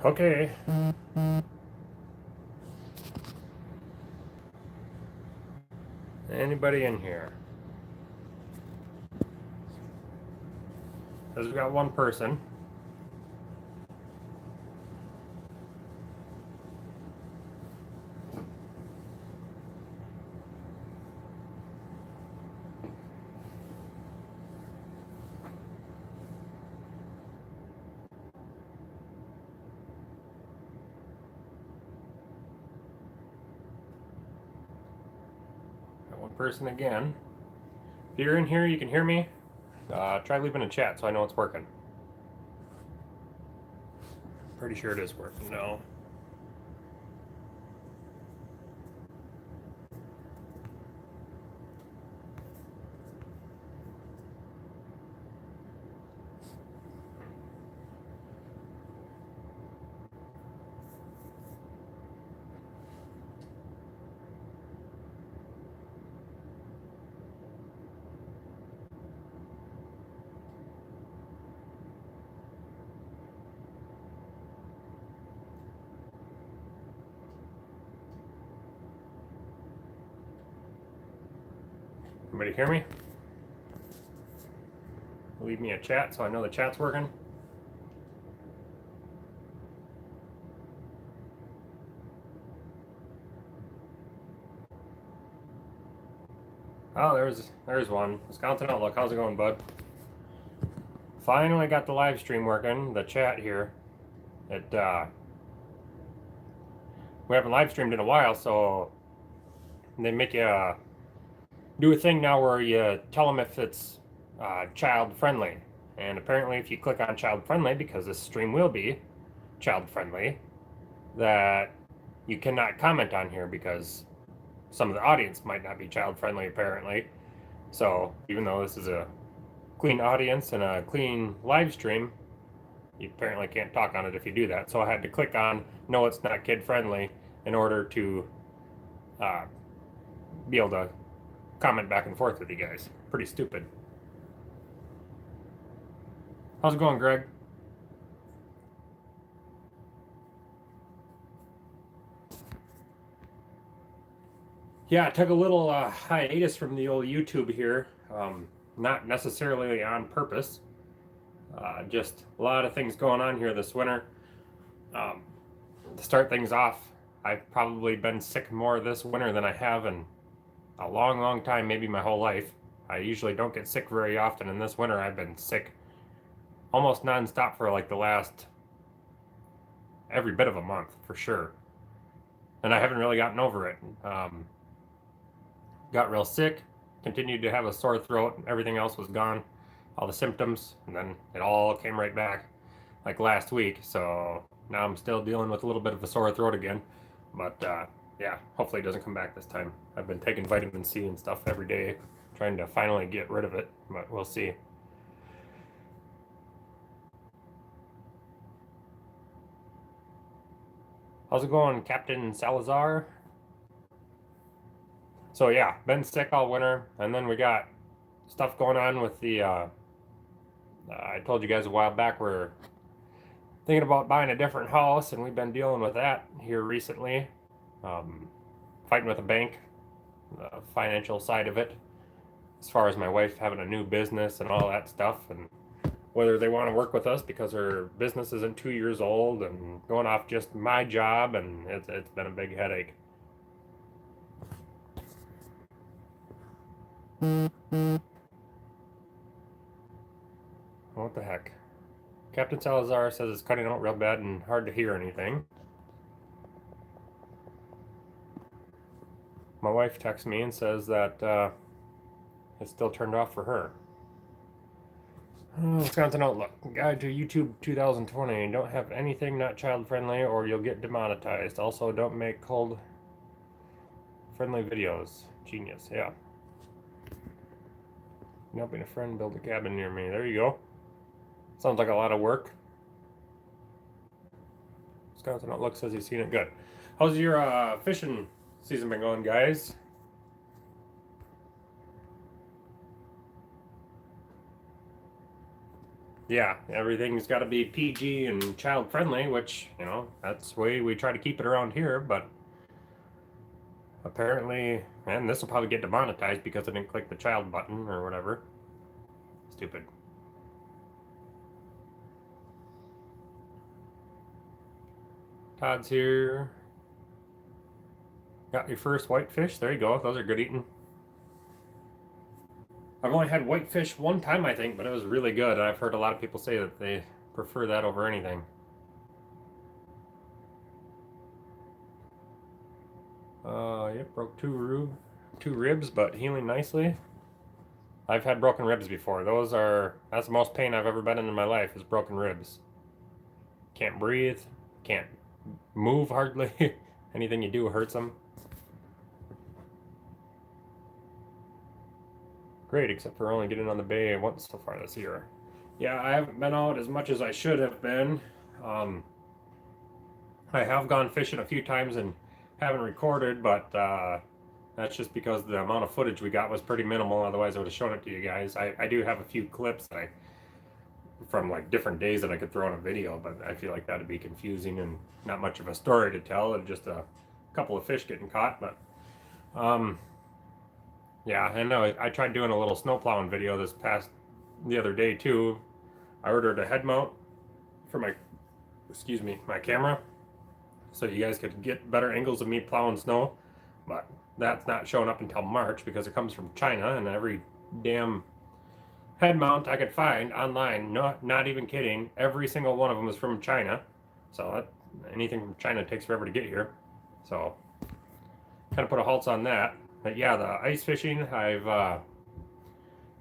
Okay. Anybody in here? Because we got one person. Got one person again. If you're in here, you can hear me. Try leaving a chat so I know it's working. Pretty sure it is working. No. Anybody hear me? Leave me a chat so I know the chat's working. Oh, there's one. Wisconsin Outlook. How's it going, bud? Finally got the live stream working. The chat here. We haven't live streamed in a while, so they make you do a thing now where you tell them if it's child friendly. And apparently, if you click on child friendly, because this stream will be child friendly, that you cannot comment on here because some of the audience might not be child friendly, apparently. So even though this is a clean audience and a clean live stream, you apparently can't talk on it if you do that. So I had to click on no, it's not kid friendly in order to be able to comment back and forth with you guys. Pretty stupid. How's it going, Greg? Yeah, I took a little hiatus from the old YouTube here. Not necessarily on purpose. Just a lot of things going on here this winter. To start things off, I've probably been sick more this winter than I have in a long, long time, maybe my whole life. I usually don't get sick very often, and this winter I've been sick almost nonstop for like the last every bit of a month for sure. And I haven't really gotten over it. Got real sick, continued to have a sore throat, everything else was gone, all the symptoms, and then it all came right back like last week. So now I'm still dealing with a little bit of a sore throat again. But yeah, hopefully it doesn't come back this time. I've been taking vitamin C and stuff every day, trying to finally get rid of it, but we'll see. How's it going, Captain Salazar? So yeah, been sick all winter, and then we got stuff going on with the. I told you guys a while back we're thinking about buying a different house, and we've been dealing with that here recently. Um, Fighting with a bank, the financial side of it, as far as my wife having a new business and all that stuff, and whether they want to work with us because her business isn't 2 years old and going off just my job, and it's been a big headache. What the heck? Captain Salazar says it's cutting out real bad and hard to hear anything. My wife texts me and says that it's still turned off for her. Wisconsin Outlook. Guide to YouTube 2020. Don't have anything not child friendly or you'll get demonetized. Also, don't make cold friendly videos. Genius, yeah. Helping a friend build a cabin near me. There you go. Sounds like a lot of work. Wisconsin Outlook says he's seen it. Good. How's your fishing season been going, guys? yeah, everything's got to be PG and child friendly, which, that's the way we try to keep it around here, but apparently, and this will probably get demonetized because I didn't click the child button or whatever. Stupid. Todd's here. Got your first whitefish. There you go. Those are good eating. I've only had whitefish one time, I think, but it was really good. I've heard a lot of people say that they prefer that over anything. Yep, broke two ribs, but healing nicely. I've had broken ribs before. That's the most pain I've ever been in my life, is broken ribs. Can't breathe, can't move hardly. Anything you do hurts them. Great, except for only getting on the bay once so far this year. Yeah, I haven't been out as much as I should have been. I have gone fishing a few times and haven't recorded, but that's just because the amount of footage we got was pretty minimal. Otherwise, I would have shown it to you guys. I do have a few clips from like different days that I could throw in a video, but I feel like that'd be confusing and not much of a story to tell. And just a couple of fish getting caught, but yeah, I know. I tried doing a little snow plowing video the other day too. I ordered a head mount for my camera, so you guys could get better angles of me plowing snow, but that's not showing up until March because it comes from China, and every damn head mount I could find online, not even kidding, every single one of them is from China. So anything from China takes forever to get here. So kind of put a halt on that. But yeah, the ice fishing, I've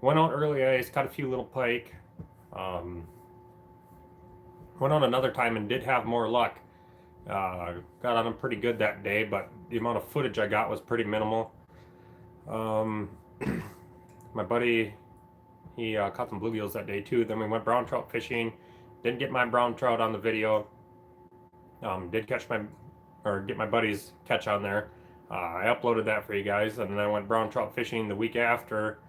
went out early ice, caught a few little pike. Went on another time and did have more luck. Got on them pretty good that day, but the amount of footage I got was pretty minimal. My buddy, he caught some bluegills that day too. Then we went brown trout fishing. Didn't get my brown trout on the video. Did get my buddy's catch on there. I uploaded that for you guys, and then I went brown trout fishing the week after,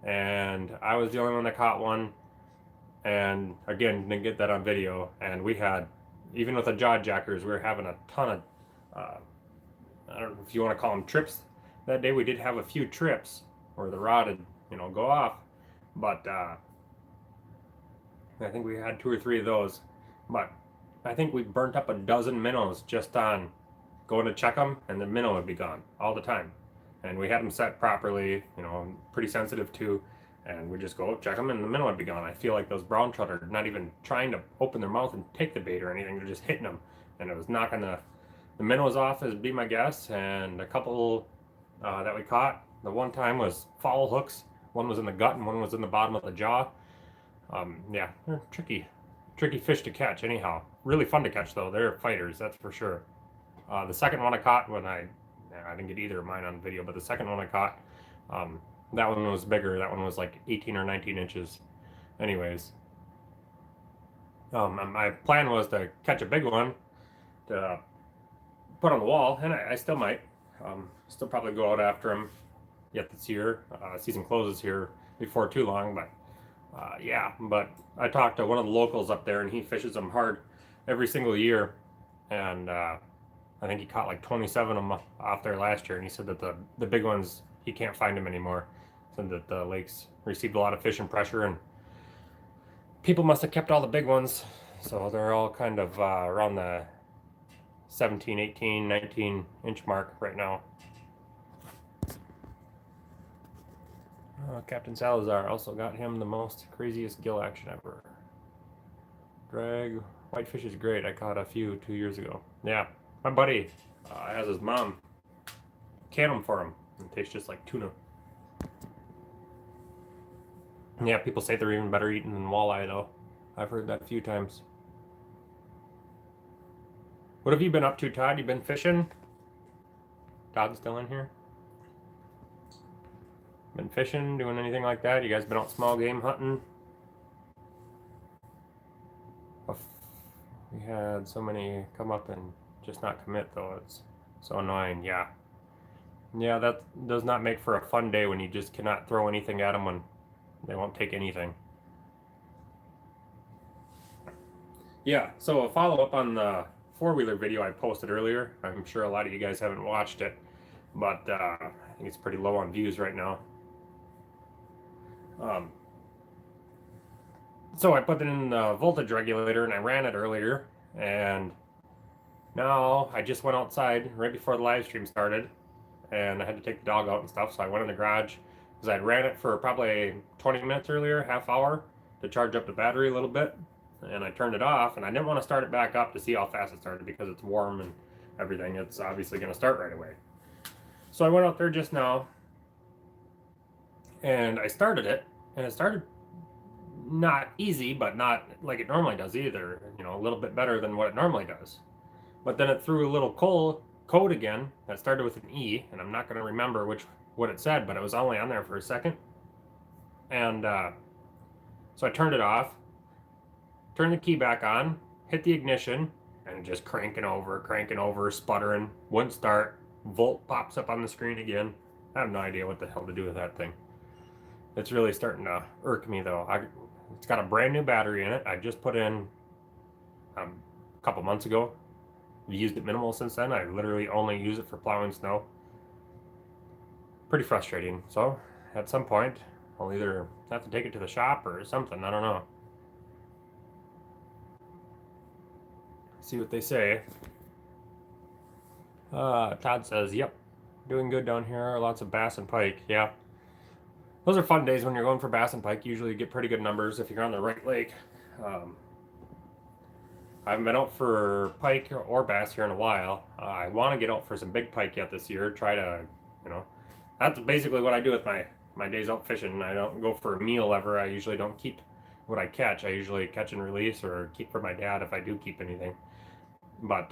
and I was the only one that caught one. And again, didn't get that on video. And we had, even with the jaw jackers, we were having a ton of, I don't know if you want to call them trips. That day we did have a few trips where the rod would, go off. But I think we had 2 or 3 of those. But I think we burnt up a dozen minnows just on going to check them, and the minnow would be gone all the time. And we had them set properly, pretty sensitive too. And we just go check them, and the minnow would be gone. I feel like those brown trout are not even trying to open their mouth and take the bait or anything. They're just hitting them, and it was knocking the minnows off, as be my guess. And a couple that we caught, the one time was foul hooks. One was in the gut and one was in the bottom of the jaw. Yeah, they're tricky fish to catch. Anyhow, really fun to catch though. They're fighters, that's for sure. The second one I caught I didn't get either of mine on video, but the second one I caught, that one was bigger. That one was like 18 or 19 inches. Anyways, my plan was to catch a big one to put on the wall, and I still might. Still probably go out after him yet this year. Season closes here before too long, but yeah. But I talked to one of the locals up there, and he fishes them hard every single year, and I think he caught like 27 of them off there last year, and he said that the big ones, he can't find them anymore. Said that the lakes received a lot of fishing pressure, and people must have kept all the big ones, so they're all kind of around the 17, 18, 19 inch mark right now. Captain Salazar also got him the most craziest gill action ever. Drag whitefish is great. I caught a few 2 years ago. Yeah, my buddy has his mom can them for him. It tastes just like tuna. Yeah, people say they're even better eaten than walleye though. I've heard that a few times. What have you been up to, Todd? You been fishing? Todd's still in here? Been fishing, doing anything like that? You guys been out small game hunting? We had so many come up and just not commit though. It's so annoying. Yeah, that does not make for a fun day when you just cannot throw anything at them when they won't take anything. Yeah, so a follow up on the four-wheeler video I posted earlier. I'm sure a lot of you guys haven't watched it, but I think it's pretty low on views right now. Um, so I put it in the voltage regulator and I ran it earlier, and now I just went outside right before the live stream started, and I had to take the dog out and stuff, so I went in the garage because I ran it for probably 20 minutes earlier, half hour, to charge up the battery a little bit, and I turned it off, and I didn't want to start it back up to see how fast it started because it's warm and everything. It's obviously going to start right away. So I went out there just now, and I started it, and it started not easy, but not like it normally does either. You know, a little bit better than what it normally does. But then it threw a little code again that started with an E, and I'm not going to remember what it said, but it was only on there for a second. And so I turned it off, turned the key back on, hit the ignition, and just cranking over, sputtering, wouldn't start. Volt pops up on the screen again. I have no idea what the hell to do with that thing. It's really starting to irk me though. It's got a brand new battery in it. I just put in a couple months ago. I've used it minimal since then. I literally only use it for plowing snow. Pretty frustrating. So at some point, I'll either have to take it to the shop or something. I don't know. See what they say. Todd says, yep, doing good down here. Lots of bass and pike. Yeah. Those are fun days when you're going for bass and pike. Usually you get pretty good numbers if you're on the right lake. I haven't been out for pike or bass here in a while. I want to get out for some big pike yet this year. Try to, you know, that's basically what I do with my days out fishing. I don't go for a meal ever. I usually don't keep what I catch. I usually catch and release or keep for my dad if I do keep anything. But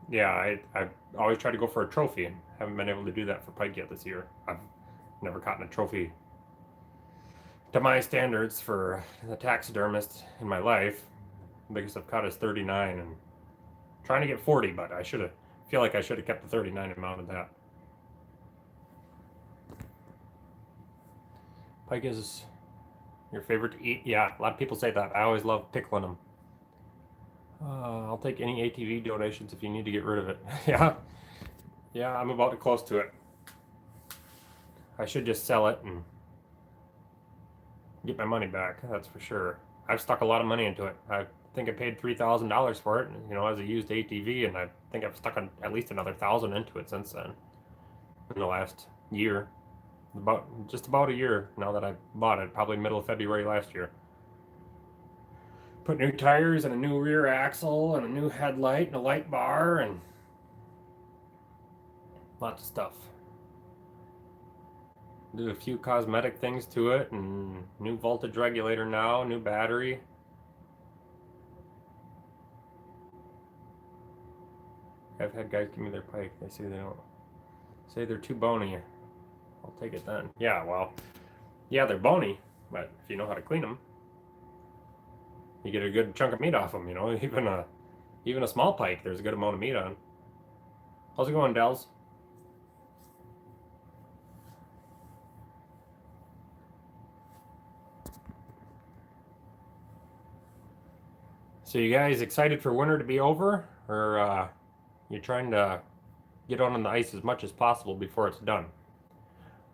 yeah, I always try to go for a trophy, and haven't been able to do that for pike yet this year. I've never caught a trophy to my standards for the taxidermist in my life. The biggest I've caught is 39, and trying to get 40, but I feel like I should have kept the 39 and mounted that. Pike is your favorite to eat? Yeah, a lot of people say that. I always love pickling them. I'll take any ATV donations if you need to get rid of it. Yeah, I'm about close to it. I should just sell it and get my money back, that's for sure. I've stuck a lot of money into it. I think I paid $3,000 for it, you know, as a used ATV, and I think I've stuck at least another 1,000 into it since then. In the last year, just about a year now that I bought it, probably middle of February last year. Put new tires and a new rear axle and a new headlight and a light bar and lots of stuff. Do a few cosmetic things to it and new voltage regulator now, new battery. I've had guys give me their pike. They say they're too bony. I'll take it then. Yeah, well, yeah, they're bony, but if you know how to clean them, you get a good chunk of meat off them. You know, even a small pike, there's a good amount of meat on. How's it going, Dells? So you guys excited for winter to be over, or you're trying to get on the ice as much as possible before it's done?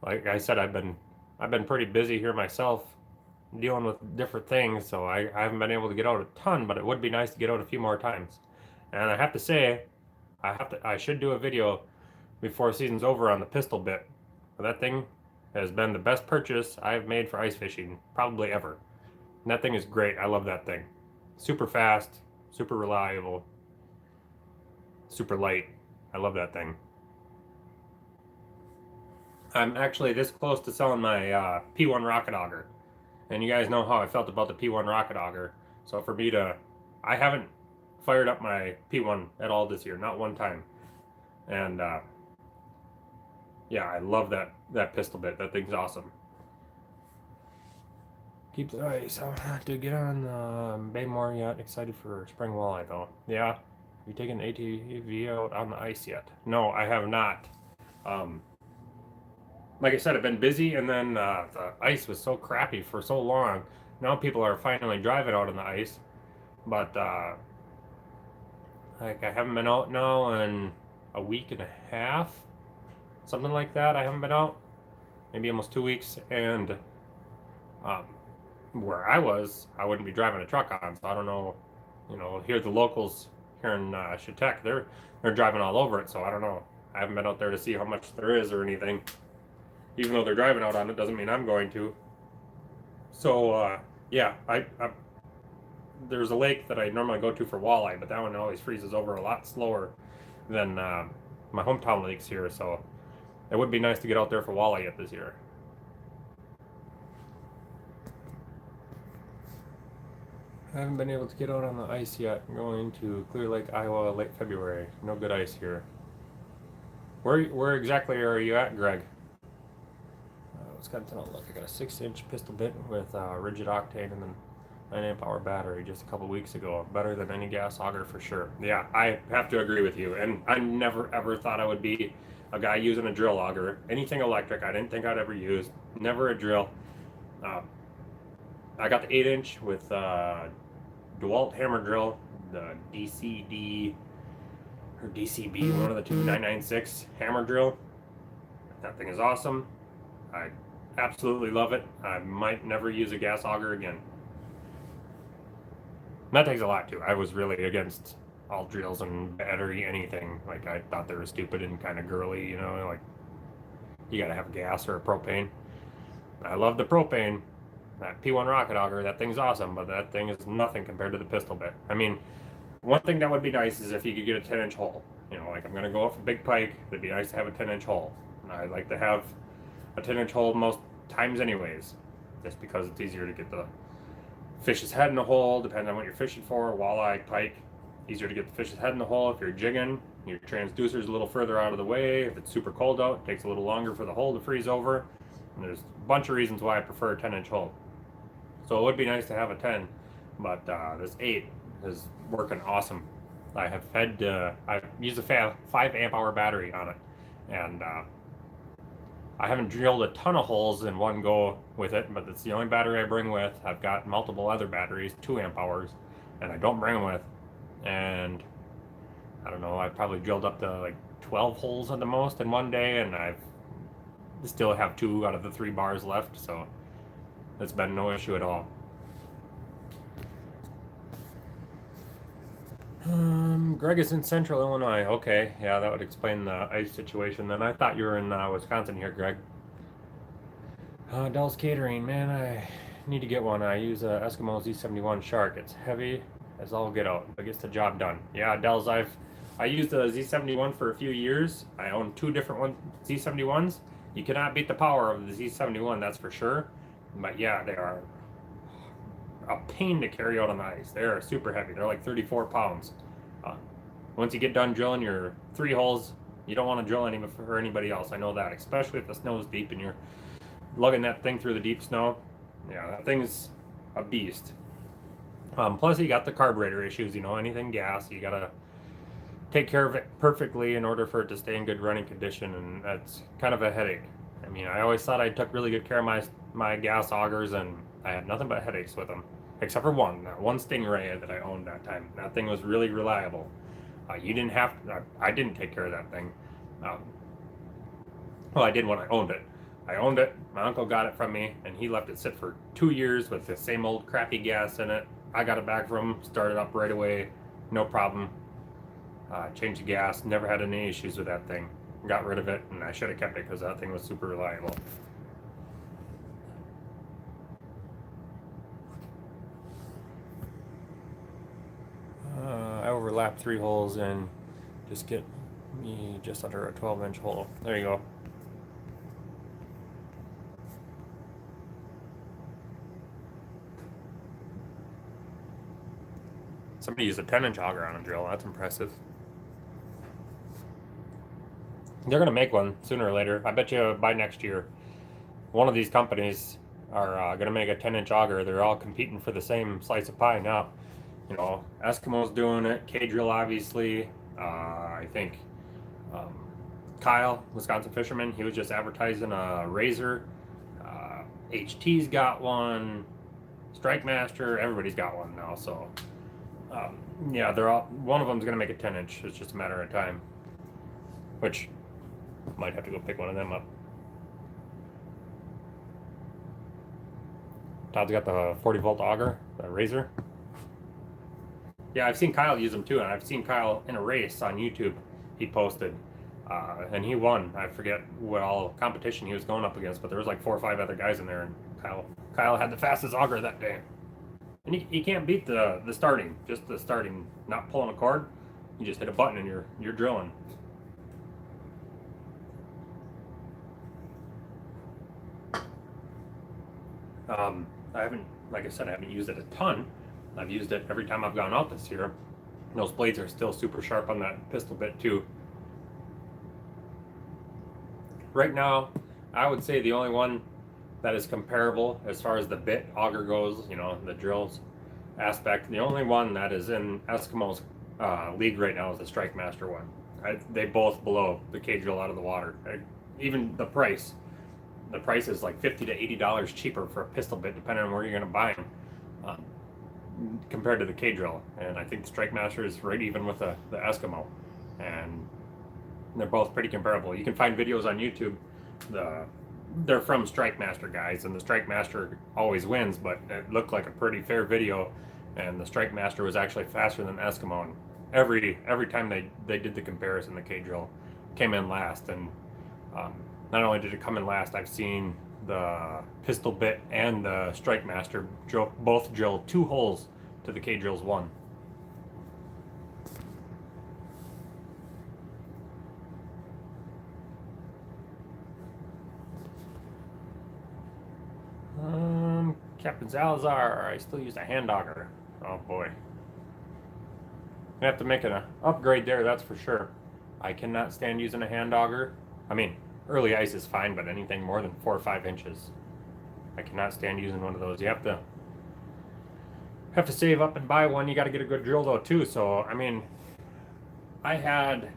Like I said, I've been pretty busy here myself, dealing with different things, so I haven't been able to get out a ton, but it would be nice to get out a few more times. And I have to say, I should do a video before season's over on the pistol bit. That thing has been the best purchase I've made for ice fishing probably ever. And that thing is great. I love that thing. Super fast, super reliable, super light. I love that thing. I'm actually this close to selling my P1 Rocket Auger. And you guys know how I felt about the P1 Rocket Auger. So for me I haven't fired up my P1 at all this year, not one time. And yeah, I love that pistol bit. That thing's awesome. Keep the ice. I have to get on Bay more yet. Excited for spring walleye though. Yeah. Have you taken the ATV out on the ice yet? No, I have not. Like I said, I've been busy, and then the ice was so crappy for so long. Now people are finally driving out on the ice, but like I haven't been out now in a week and a half, something like that. I haven't been out, maybe almost 2 weeks, and um, where I was, I wouldn't be driving a truck on, so I don't know. Here the locals here in Chetek, they're driving all over it, so I don't know. I haven't been out there to see how much there is or anything. Even though they're driving out on it, doesn't mean I'm going to. So yeah, I there's a lake that I normally go to for walleye, but that one always freezes over a lot slower than my hometown lakes here. So it would be nice to get out there for walleye yet this year. I haven't been able to get out on the ice yet. I'm going to Clear Lake, Iowa, late February. No good ice here. Where exactly are you at, Greg? Wisconsin Outlook. I got a 6-inch pistol bit with rigid octane and then 9 amp-hour battery just a couple weeks ago. Better than any gas auger for sure. Yeah, I have to agree with you. And I never ever thought I would be a guy using a drill auger. Anything electric, I didn't think I'd ever use. Never a drill. I got the 8-inch with DeWalt hammer drill, the DCD or DCB, one of the two, 996 hammer drill. That thing is awesome. I absolutely love it. I might never use a gas auger again. And that takes a lot too. I was really against all drills and battery anything. Like I thought they were stupid and kind of girly, like you gotta have gas or a propane. I love the propane. That P1 rocket auger, that thing's awesome, but that thing is nothing compared to the pistol bit. I mean, one thing that would be nice is if you could get a 10-inch hole. Like I'm gonna go off a big pike, it'd be nice to have a 10-inch hole. And I like to have a 10-inch hole most times anyways, just because it's easier to get the fish's head in the hole, depending on what you're fishing for. Walleye, pike, easier to get the fish's head in the hole. If you're jigging, your transducer's a little further out of the way. If it's super cold out, it takes a little longer for the hole to freeze over. And there's a bunch of reasons why I prefer a 10-inch hole. So it would be nice to have a 10, but this 8 is working awesome. I've used a 5 amp-hour battery on it, and I haven't drilled a ton of holes in one go with it, but it's the only battery I bring with. I've got multiple other batteries, 2 amp-hours, and I don't bring them with. And I don't know, I probably drilled up to like 12 holes at the most in one day, and I still have 2 out of the 3 bars left, so it's been no issue at all. Greg is in Central Illinois. Okay, yeah, that would explain the ice situation then. I thought you were in Wisconsin here, Greg. Dell's Catering, man, I need to get one. I use a Eskimo Z71 Shark. It's heavy as all get out, but gets the job done. Yeah, Dell's, I used the Z71 for a few years. I own 2 different Z71s. You cannot beat the power of the Z71, that's for sure. But yeah, they are a pain to carry out on the ice. They are super heavy. They're like 34 pounds. Once you get done drilling your 3 holes, you don't want to drill any for anybody else. I know that, especially if the snow is deep and you're lugging that thing through the deep snow. Yeah, that thing's a beast. Plus, you got the carburetor issues. Anything gas, you gotta take care of it perfectly in order for it to stay in good running condition, and that's kind of a headache. I mean, I always thought I took really good care of my gas augers, and I had nothing but headaches with them, except for one Stingray that I owned that time. That thing was really reliable. You didn't have to, I didn't take care of that thing. Well, I did when I owned it. I owned it, my uncle got it from me, and he left it sit for 2 years with the same old crappy gas in it. I got it back from him, started up right away, no problem. Changed the gas, never had any issues with that thing. Got rid of it, and I should have kept it because that thing was super reliable. I overlapped 3 holes and just get me just under a 12-inch hole. There you go. Somebody used a 10-inch auger on a drill. That's impressive. They're going to make one sooner or later. I bet you by next year, one of these companies are going to make a 10-inch auger. They're all competing for the same slice of pie now. Eskimo's doing it. K-Drill, obviously. I think Kyle, Wisconsin Fisherman, he was just advertising a Razor. HT's got one. Strike Master, everybody's got one now. So Yeah, they're all, one of them's gonna make a 10-inch. It's just a matter of time. Which, might have to go pick one of them up. Todd's got the 40-volt auger, the Razor. Yeah, I've seen Kyle use them too, and I've seen Kyle in a race on YouTube. He posted, and he won. I forget what all competition he was going up against, but there was like 4 or 5 other guys in there, and Kyle had the fastest auger that day. And you can't beat the starting, just the starting, not pulling a cord. You just hit a button and you're drilling. I haven't, like I said, I haven't used it a ton. I've used it every time I've gone out this year. Those blades are still super sharp on that pistol bit too. Right now, I would say the only one that is comparable as far as the bit auger goes, you know, the drills aspect, the only one that is in Eskimo's league right now is the Strike Master one. They both blow the K-Drill out of the water. Even the price is like $50 to $80 cheaper for a pistol bit, depending on where you're going to buy them, compared to the K-Drill. And I think the Strike Master is right even with the Eskimo, and they're both pretty comparable. You can find videos on YouTube. They're from Strike Master guys, and the Strike Master always wins, but it looked like a pretty fair video, and the Strike Master was actually faster than the Eskimo. And every time they did the comparison, the K-Drill came in last. And not only did it come in last, I've seen the pistol bit and the Strike Master both drill 2 holes to the K-Drill's 1. Captain Salazar, I still use a hand auger. Oh boy. I have to make an upgrade there, that's for sure. I cannot stand using a hand auger. I mean, early ice is fine, but anything more than 4 or 5 inches, I cannot stand using one of those. You have to save up and buy one. You got to get a good drill though too. So I mean, I had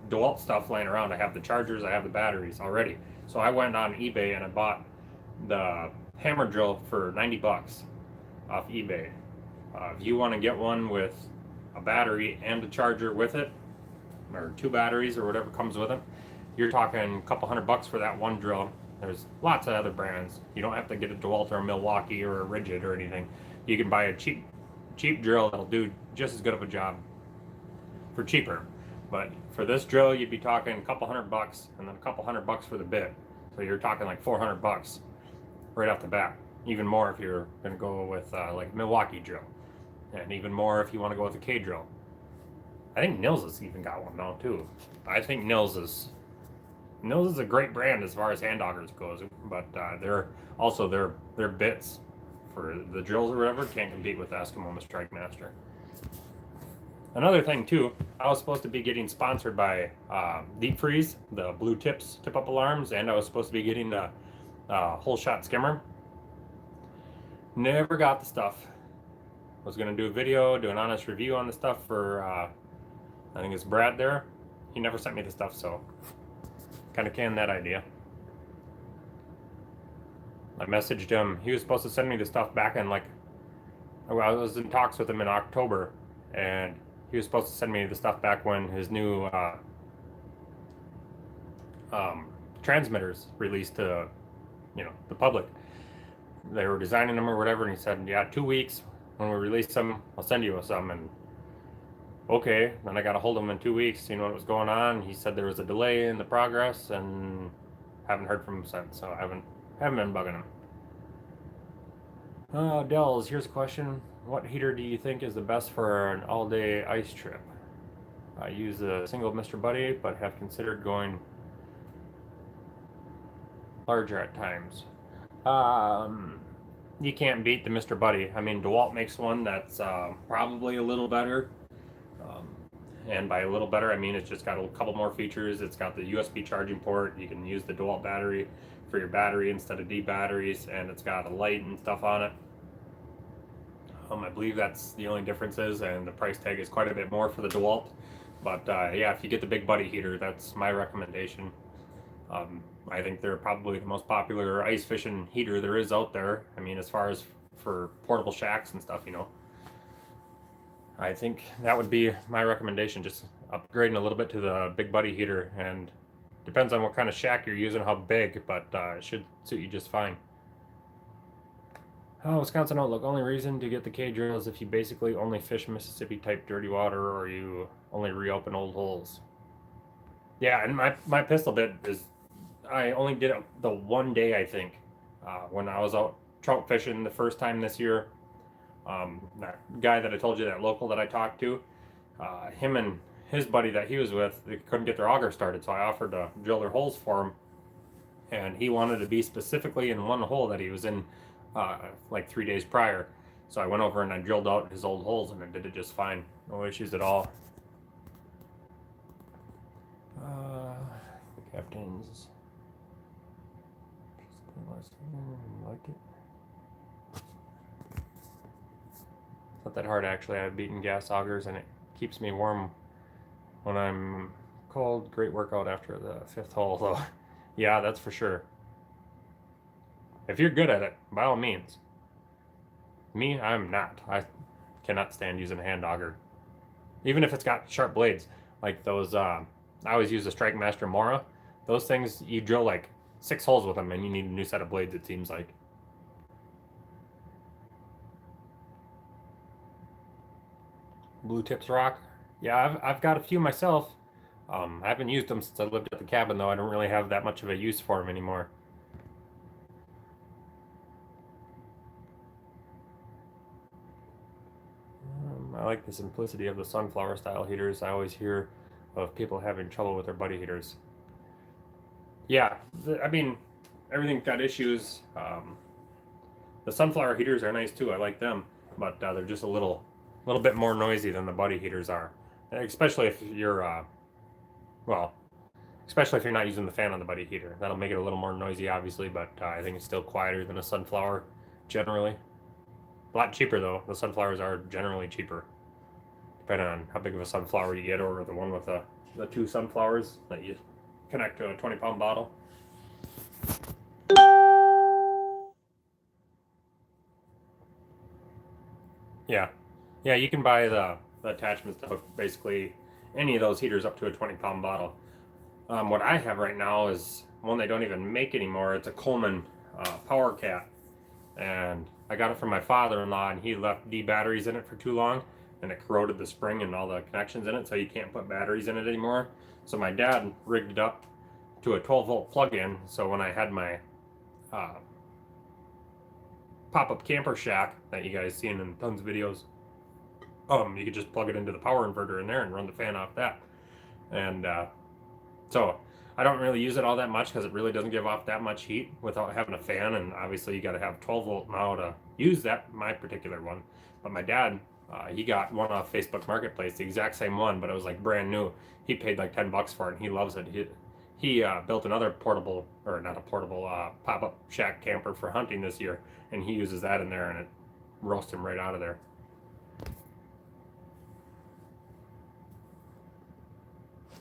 DeWalt stuff laying around. I have the chargers, I have the batteries already. So I went on eBay and I bought the hammer drill for 90 bucks off eBay. If you want to get one with a battery and a charger with it, or 2 batteries or whatever comes with it, you're talking a couple $100 for that one drill. There's lots of other brands. You don't have to get a DeWalt or a Milwaukee or a Ridgid or anything. You can buy a cheap drill that'll do just as good of a job for cheaper. But for this drill, you'd be talking a couple $100 and then a couple $100 for the bit. So you're talking like $400 right off the bat. Even more if you're going to go with like Milwaukee drill, and even more if you want to go with a K drill. I think Nils has even got one now too. I think Nils is a great brand as far as hand augers goes, but they're also their bits for the drills or whatever can't compete with Eskimo and the Strike Master. Another thing too, I was supposed to be getting sponsored by Deep Freeze, the blue tips tip-up alarms, and I was supposed to be getting the whole shot skimmer. Never got the stuff. Was gonna do a video, do an honest review on the stuff for I think it's Brad there. He never sent me the stuff, so kind of canned that idea. I messaged him. He was supposed to send me the stuff back in I was in talks with him in October, and he was supposed to send me the stuff back when his new transmitters released to the public. They were designing them or whatever, and he said, yeah, 2 weeks when we release them, I'll send you some. And okay, then I got a hold of him in 2 weeks, what was going on. He said there was a delay in the progress, and haven't heard from him since, so I haven't been bugging him. Dells, here's a question. What heater do you think is the best for an all-day ice trip? I use a single Mr. Buddy, but have considered going larger at times. You can't beat the Mr. Buddy. I mean, DeWalt makes one that's probably a little better. And by a little better, I mean it's just got a couple more features. It's got the USB charging port. You can use the DeWalt battery for your battery instead of D batteries, and it's got a light and stuff on it. I believe that's the only differences, and the price tag is quite a bit more for the DeWalt. But yeah, if you get the Big Buddy heater, that's my recommendation. I think they're probably the most popular ice fishing heater there is out there. I mean, as far as for portable shacks and stuff, I think that would be my recommendation. Just upgrading a little bit to the Big Buddy heater, and depends on what kind of shack you're using, how big, but it should suit you just fine. Oh, Wisconsin Outlook. Only reason to get the K-drill is if you basically only fish Mississippi type dirty water, or you only reopen old holes. Yeah, and my pistol bit is, I only did it the one day, I think, when I was out trout fishing the first time this year. That guy that I told you, that local that I talked to, him and his buddy that he was with, they couldn't get their auger started, so I offered to drill their holes for him, and he wanted to be specifically in one hole that he was in like 3 days prior. So I went over and I drilled out his old holes, and it did it just fine. No issues at all. Captains. Like it. It's not that hard actually. I've beaten gas augers, and it keeps me warm when I'm cold. Great workout after the 5th hole though. Yeah, that's for sure. If you're good at it, by all means. Me, I'm not. I cannot stand using a hand auger. Even if it's got sharp blades. Like those, I always use the Strike Master Mora. Those things, you drill like 6 holes with them and you need a new set of blades, it seems like. Blue Tips rock. Yeah, I've got a few myself. I haven't used them since I lived at the cabin though. I don't really have that much of a use for them anymore. I like the simplicity of the sunflower style heaters. I always hear of people having trouble with their buddy heaters. Yeah, I mean, everything's got issues. The sunflower heaters are nice too. I like them, but they're just a little bit more noisy than the buddy heaters are. Especially if you're, well, especially if you're not using the fan on the buddy heater. That'll make it a little more noisy, obviously, but I think it's still quieter than a sunflower, generally. A lot cheaper though. The sunflowers are generally cheaper, depending on how big of a sunflower you get, or the one with the 2 sunflowers that you connect to a 20-pound bottle. Yeah, you can buy the attachments to hook basically any of those heaters up to a 20-pound bottle. What I have right now is one they don't even make anymore. It's a Coleman Power Cat, and I got it from my father-in-law, and he left D batteries in it for too long, and it corroded the spring and all the connections in it, so you can't put batteries in it anymore. So my dad rigged it up to a 12-volt plug-in, so when I had my pop-up camper shack that you guys seen in tons of videos, you could just plug it into the power inverter in there and run the fan off that. And so I don't really use it all that much because it really doesn't give off that much heat without having a fan, and obviously you got to have 12-volt now to use that, my particular one. But my dad, he got one off Facebook Marketplace, the exact same one, but it was like brand new. He paid like $10 for it, and he loves it. He built another portable, or not a portable, pop-up shack camper for hunting this year, and he uses that in there, and it roasts him right out of there.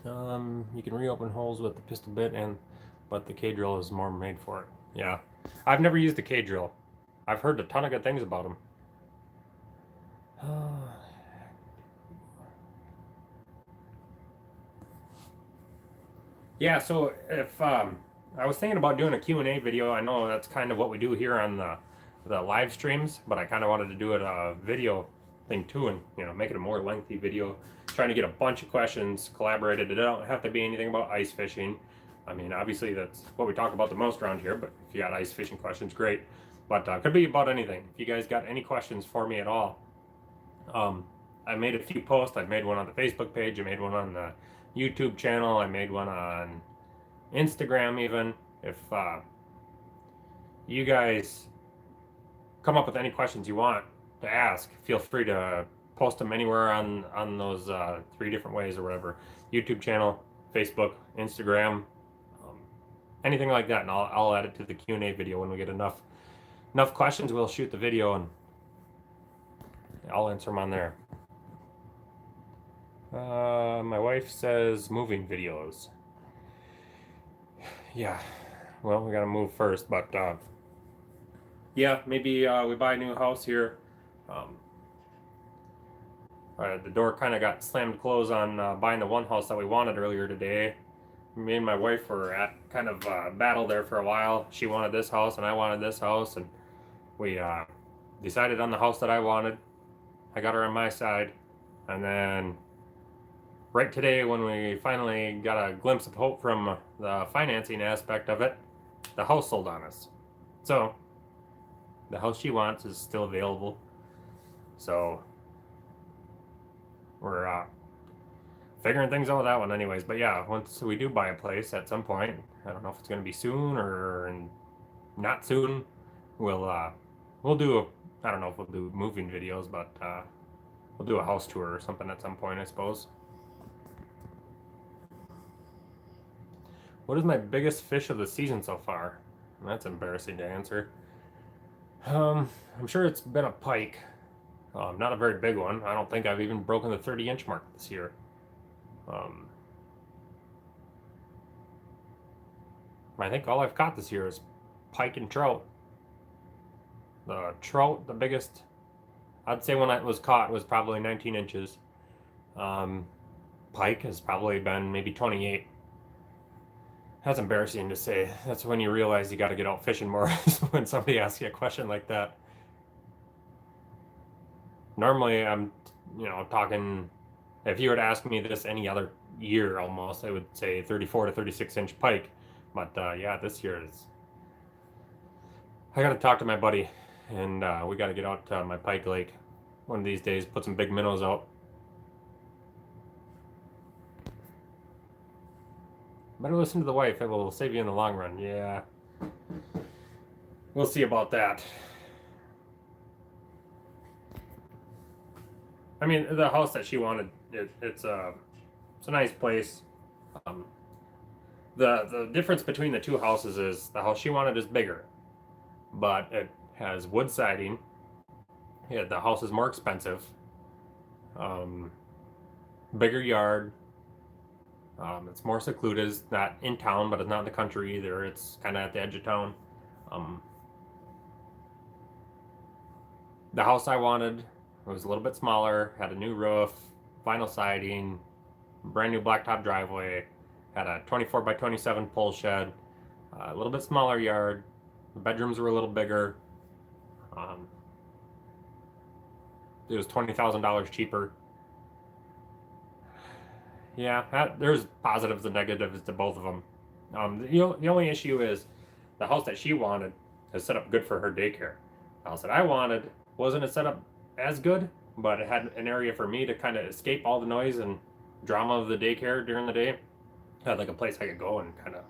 You can reopen holes with the pistol bit, but the K-drill is more made for it. Yeah, I've never used the K-drill. I've heard a ton of good things about them. Yeah, so if I was thinking about doing a Q&A video. I know that's kind of what we do here on the live streams, but I kind of wanted to do it a video thing too, and make it a more lengthy video, trying to get a bunch of questions collaborated. It don't have to be anything about ice fishing. I mean, obviously that's what we talk about the most around here, but if you got ice fishing questions, great. But could be about anything. If you guys got any questions for me at all, I made a few posts. I made one on the Facebook page. I made one on the YouTube channel. I made one on Instagram even. If you guys come up with any questions you want to ask, feel free to post them anywhere on those 3 different ways or whatever. YouTube channel, Facebook, Instagram, anything like that, and I'll add it to the Q&A video when we get enough questions. We'll shoot the video and I'll answer them on there. My wife says moving videos. Yeah, well, we gotta move first, but yeah, maybe we buy a new house here. The door kind of got slammed closed on buying the one house that we wanted earlier today. Me and my wife were at kind of battle there for a while. She wanted this house and I wanted this house, and we decided on the house that I wanted. I got her on my side, and then right today, when we finally got a glimpse of hope from the financing aspect of it, the house sold on us. So the house she wants is still available. So we're figuring things out with that one anyways. But yeah, once we do buy a place at some point, I don't know if it's going to be soon or not soon, we'll do I don't know if we'll do moving videos, but we'll do a house tour or something at some point, I suppose. What is my biggest fish of the season so far? That's embarrassing to answer. I'm sure it's been a pike. Not a very big one. I don't think I've even broken the 30-inch mark this year. I think all I've caught this year is pike and trout. The trout, the biggest, I'd say when it was caught was probably 19 inches. Pike has probably been maybe 28. That's embarrassing to say. That's when you realize you got to get out fishing more when somebody asks you a question like that. Normally, I'm talking, if you were to ask me this any other year almost, I would say 34 to 36 inch pike. But yeah, this year is, I got to talk to my buddy, and we got to get out to my Pike Lake one of these days, put some big minnows out. Better listen to the wife. It will save you in the long run. Yeah. We'll see about that. I mean, the house that she wanted, it's a nice place. The difference between the two houses is the house she wanted is bigger, but it has wood siding. Yeah, the house is more expensive. Bigger yard. It's more secluded. It's not in town, but it's not in the country either. It's kind of at the edge of town. The house I wanted was a little bit smaller, had a new roof, vinyl siding, brand new blacktop driveway, had a 24 by 27 pole shed, a little bit smaller yard. The bedrooms were a little bigger. It was $20,000 cheaper. Yeah, there's positives and negatives to both of them. The only issue is the house that she wanted is set up good for her daycare. The house that I wanted wasn't set up as good, but it had an area for me to kind of escape all the noise and drama of the daycare during the day. It had like a place I could go and kind of,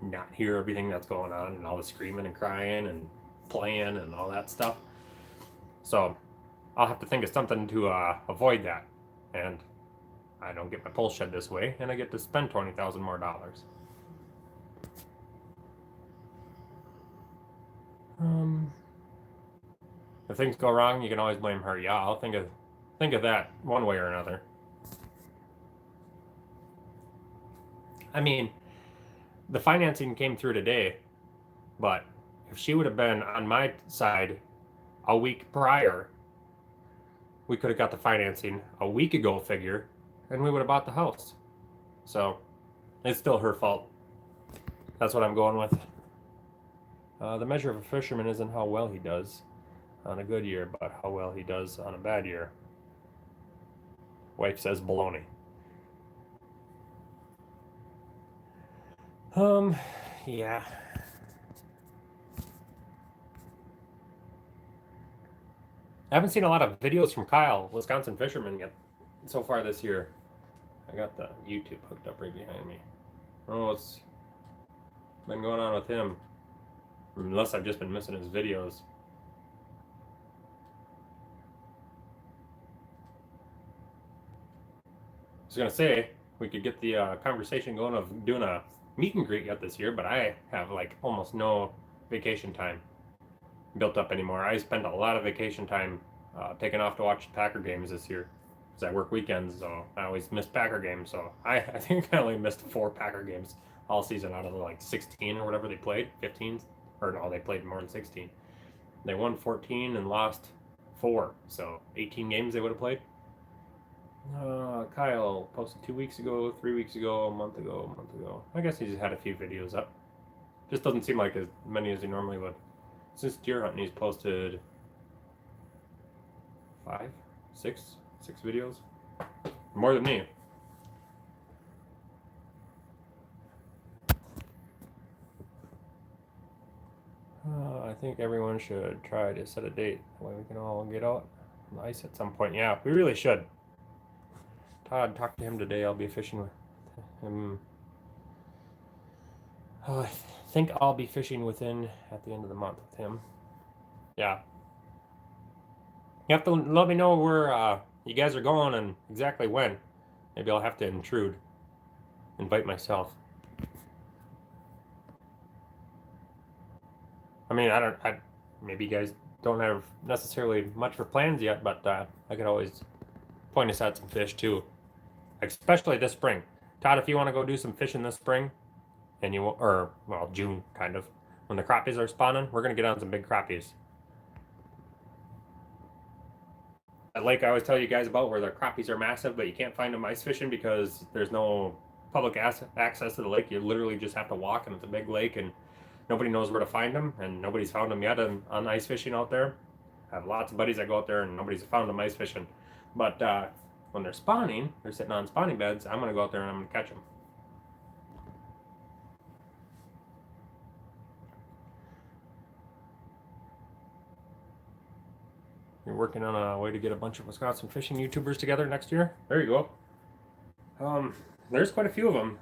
not hear everything that's going on and all the screaming and crying and playing and all that stuff. So I'll have to think of something to avoid that. And I don't get my pole shed this way, and I get to spend $20,000 more. If things go wrong, you can always blame her. Yeah, I'll think of that one way or another. I mean, the financing came through today, but if she would have been on my side a week prior, we could have got the financing a week ago figure, and we would have bought the house. So it's still her fault. That's what I'm going with. The measure of a fisherman isn't how well he does on a good year, but how well he does on a bad year. Wife says baloney. Yeah. I haven't seen a lot of videos from Kyle, Wisconsin fisherman, yet so far this year. I got the YouTube hooked up right behind me. Oh, it's been going on with him. Unless I've just been missing his videos. I was gonna say we could get the conversation going of doing a meet and greet yet this year, but I have like almost no vacation time built up anymore. I spend a lot of vacation time taking off to watch Packer games this year because I work weekends, so I always miss Packer games. So I think I only missed 4 Packer games all season out of the like 16 or whatever they played, 15, or no, they played more than 16. They won 14 and lost 4, so 18 games they would have played. Kyle posted 2 weeks ago, 3 weeks ago, a month ago. I guess he just had a few videos up. Just doesn't seem like as many as he normally would. Since deer hunting, he's posted 6 videos. More than me. I think everyone should try to set a date. That way we can all get out on the ice at some point. Yeah, we really should. Todd, talk to him today. I'll be fishing with him. I think I'll be fishing at the end of the month with him. Yeah. You have to let me know where you guys are going and exactly when. Maybe I'll have to invite myself. I mean, maybe you guys don't have necessarily much for plans yet, but I could always point us at some fish too, especially this spring. Todd, if you want to go do some fishing this spring, and June kind of, when the crappies are spawning, we're gonna get on some big crappies. That lake I always tell you guys about, where the crappies are massive, but you can't find them ice fishing because there's no public access to the lake. You literally just have to walk, and it's a big lake, and nobody knows where to find them, and nobody's found them yet on ice fishing out there. I have lots of buddies that go out there, and nobody's found them ice fishing. But when they're spawning, they're sitting on spawning beds. I'm gonna go out there and I'm gonna catch them. You're working on a way to get a bunch of Wisconsin fishing YouTubers together next year? There you go. There's quite a few of them.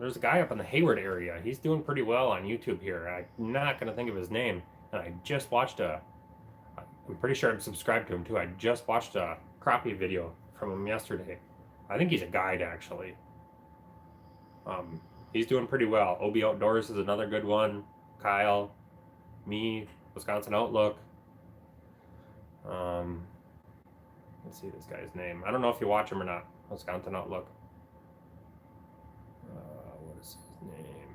There's a guy up in the Hayward area. He's doing pretty well on YouTube here. I'm not going to think of his name. And I just watched I'm pretty sure I'm subscribed to him too. I just watched a crappie video from him yesterday. I think he's a guide actually. He's doing pretty well. OB Outdoors is another good one. Kyle, me, Wisconsin Outlook. Let's see this guy's name. I don't know if you watch him or not. Wisconsin Outlook. What is his name?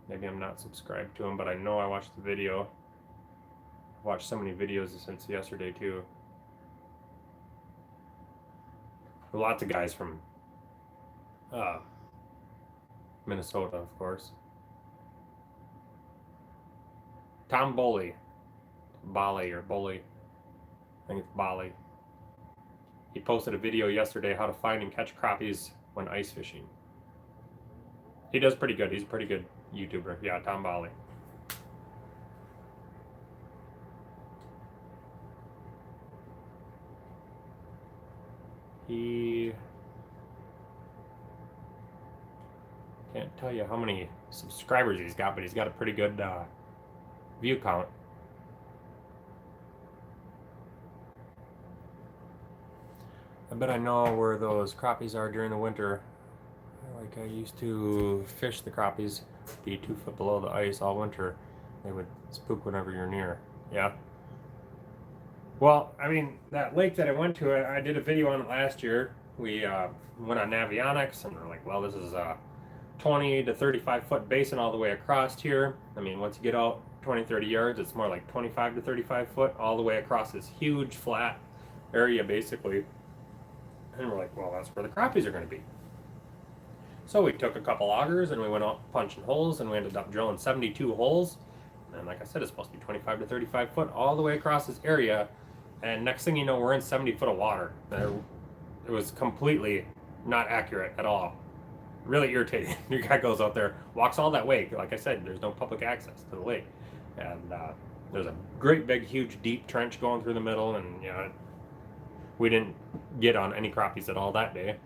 Maybe I'm not subscribed to him, but I know I watched the video. I watched so many videos since yesterday too. Lots of guys from Minnesota, of course. Tom Boley. Bali or Boley. I think it's Bali. He posted a video yesterday how to find and catch crappies when ice fishing. He does pretty good. He's a pretty good YouTuber. Yeah, Tom Bali. He can't tell you how many subscribers he's got, but he's got a pretty good view count. I bet I know where those crappies are during the winter. Like I used to fish the crappies, be 2 foot below the ice all winter. They would spook whenever you're near. Yeah. Well, I mean, that lake that I went to, I did a video on it last year. We went on Navionics, and we're like, well, this is a 20 to 35 foot basin all the way across here. I mean, once you get out 20, 30 yards, it's more like 25 to 35 foot all the way across this huge flat area, basically. And we're like, well, that's where the crappies are going to be. So we took a couple augers and we went out punching holes, and we ended up drilling 72 holes. And like I said, it's supposed to be 25 to 35 foot all the way across this area. And next thing you know, we're in 70 foot of water. It was completely not accurate at all. Really irritating. Your guy goes out there, walks all that way. Like I said, there's no public access to the lake. And there's a great big huge deep trench going through the middle, and you know, we didn't get on any crappies at all that day.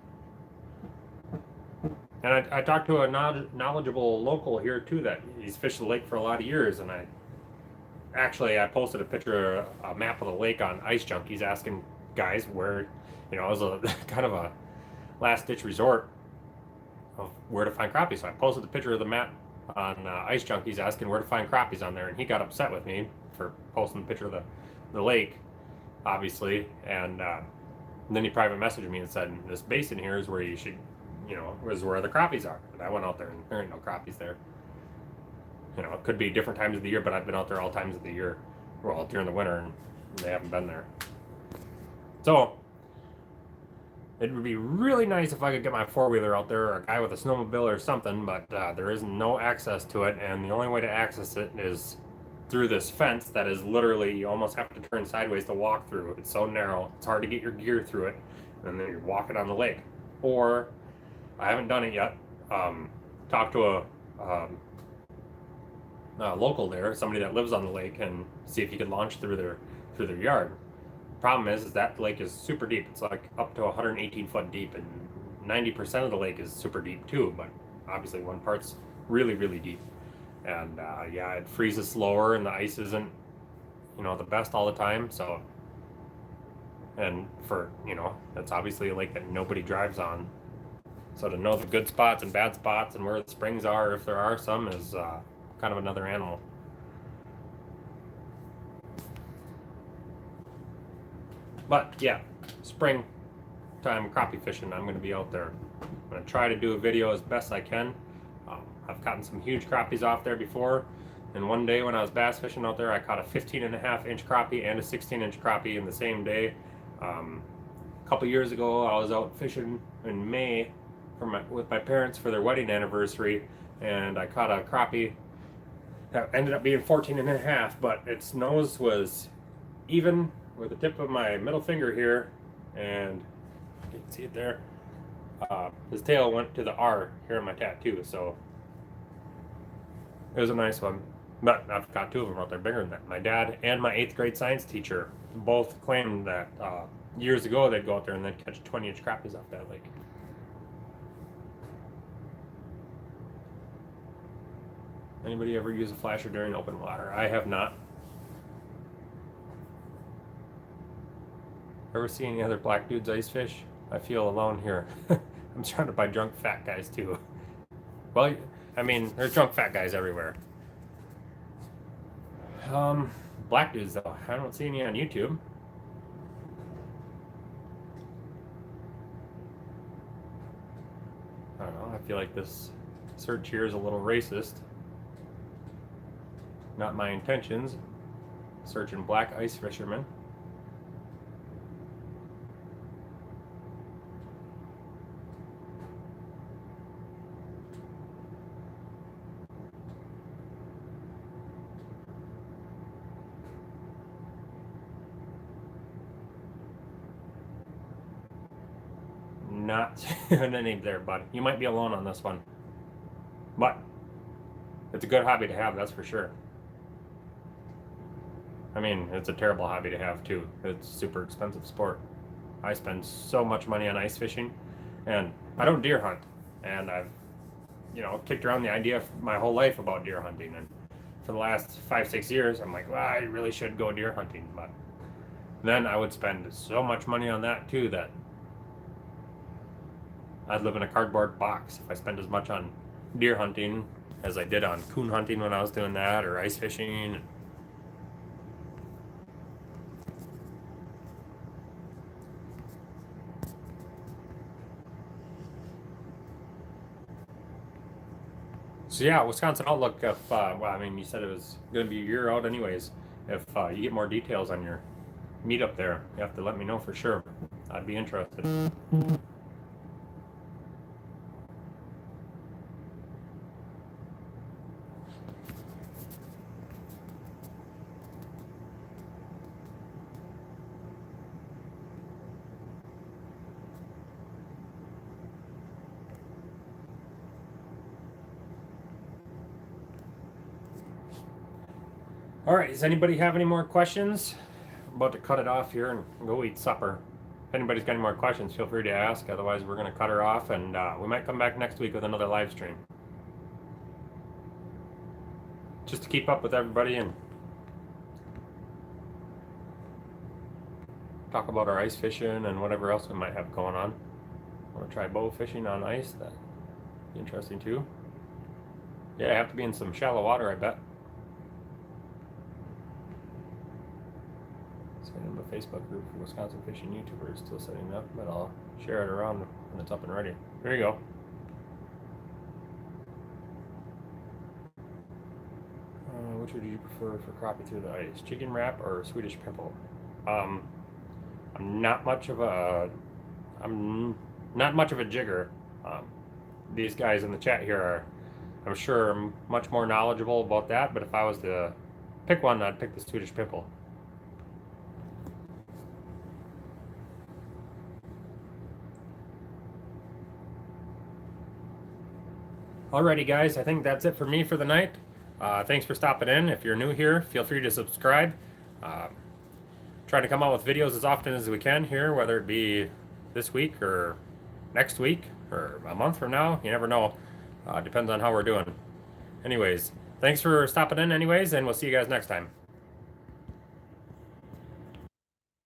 And I talked to a knowledgeable local here too that he's fished the lake for a lot of years, and I posted a picture, a map of the lake on Ice Junkies, asking guys where, you know, it was a kind of a last ditch resort of where to find crappies. So I posted the picture of the map on Ice Junkies asking where to find crappies on there, and he got upset with me for posting the picture of the lake, obviously, and then he private messaged me and said, this basin here is where you should, you know, is where the crappies are. And I went out there and there ain't no crappies there. You know, it could be different times of the year, but I've been out there all times of the year, well, during the winter, and they haven't been there. So it would be really nice if I could get my four-wheeler out there, or a guy with a snowmobile or something, but there is no access to it, and the only way to access it is through this fence that is literally, you almost have to turn sideways to walk through. It's so narrow, it's hard to get your gear through it, and then you're walking on the lake. Or, I haven't done it yet, talk to a local there, somebody that lives on the lake, and see if you could launch through their yard. Problem is that lake is super deep. It's like up to 118 foot deep, and 90% of the lake is super deep too. But obviously, one part's really, really deep. And yeah, it freezes slower, and the ice isn't, the best all the time. So, and for that's obviously a lake that nobody drives on. So to know the good spots and bad spots and where the springs are, if there are some, is kind of another animal. But yeah, spring time crappie fishing, I'm going to be out there. I'm going to try to do a video as best I can. I've gotten some huge crappies off there before, and one day when I was bass fishing out there, I caught a 15.5-inch crappie and a 16-inch crappie in the same day. A couple years ago, I was out fishing in May with my parents for their wedding anniversary, and I caught a crappie that ended up being 14.5, but its nose was even with the tip of my middle finger here, and you can see it there. His tail went to the R here on my tattoo, so it was a nice one. But I've got two of them out there bigger than that. My dad and my 8th grade science teacher both claimed that years ago they'd go out there and then catch 20-inch crappies off that lake. Anybody ever use a flasher during open water? I have not. Ever see any other black dudes ice fish? I feel alone here. I'm surrounded by drunk fat guys too. Well, I mean, there's drunk fat guys everywhere. Black dudes though, I don't see any on YouTube. I don't know, I feel like this search here is a little racist. Not my intentions. Searching black ice fishermen. Not any there, bud. You might be alone on this one. But it's a good hobby to have, that's for sure. I mean, it's a terrible hobby to have too. It's a super expensive sport. I spend so much money on ice fishing, and I don't deer hunt. And I've, kicked around the idea my whole life about deer hunting. And for the last 5-6 years, I'm like, well, I really should go deer hunting. But then I would spend so much money on that too that I'd live in a cardboard box if I spent as much on deer hunting as I did on coon hunting when I was doing that, or ice fishing. So yeah, Wisconsin Outlook. If well, I mean, you said it was going to be a year out, anyways. If you get more details on your meetup there, you have to let me know for sure. I'd be interested. All right, does anybody have any more questions? I'm about to cut it off here and go eat supper. If anybody's got any more questions, feel free to ask. Otherwise, we're going to cut her off, and we might come back next week with another live stream. Just to keep up with everybody and talk about our ice fishing and whatever else we might have going on. I want to try bow fishing on ice. That'd be interesting too. Yeah, I have to be in some shallow water, I bet. Setting up a Facebook group for Wisconsin fishing YouTubers, still setting up, but I'll share it around when it's up and ready. There you go. Which would you prefer for crappie through the ice? Chicken wrap or Swedish pimple? I'm not much of a jigger. Um, these guys in the chat here are, I'm sure, much more knowledgeable about that. But if I was to pick one, I'd pick the Swedish Pimple. Alrighty, guys, I think that's it for me for the night. Thanks for stopping in. If you're new here, feel free to subscribe. Try to come out with videos as often as we can here, whether it be this week or next week or a month from now. You never know. Depends on how we're doing. Anyways, thanks for stopping in anyways, and we'll see you guys next time.